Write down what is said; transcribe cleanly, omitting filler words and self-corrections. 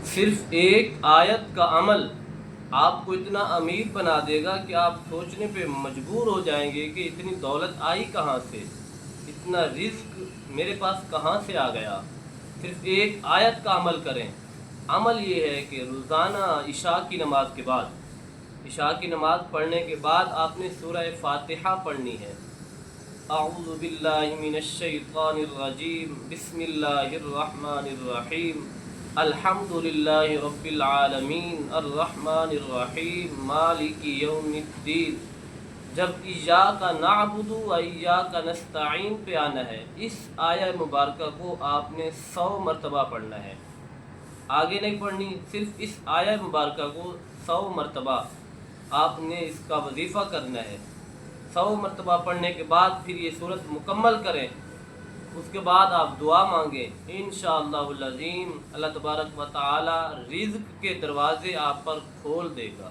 صرف ایک آیت کا عمل آپ کو اتنا امیر بنا دے گا کہ آپ سوچنے پہ مجبور ہو جائیں گے کہ اتنی دولت آئی کہاں سے، اتنا رزق میرے پاس کہاں سے آ گیا۔ صرف ایک آیت کا عمل کریں۔ عمل یہ ہے کہ روزانہ عشاء کی نماز کے بعد، عشاء کی نماز پڑھنے کے بعد آپ نے سورہ فاتحہ پڑھنی ہے۔ اعوذ باللہ من الشیطان الرجیم، بسم اللہ الرحمن الرحیم، الحمد للہ رب العالمین، الرحمن الرحیم، مالک یوم الدین۔ جب ایاک نعبد و ایاک نستعین پہ آنا ہے، اس آیہ مبارکہ کو آپ نے 100 مرتبہ پڑھنا ہے، آگے نہیں پڑھنی۔ صرف اس آیہ مبارکہ کو 100 مرتبہ آپ نے اس کا وظیفہ کرنا ہے۔ 100 مرتبہ پڑھنے کے بعد پھر یہ صورت مکمل کریں، اس کے بعد آپ دعا مانگیں، انشاءاللہ العظیم اللہ تبارک و تعالی رزق کے دروازے آپ پر کھول دے گا۔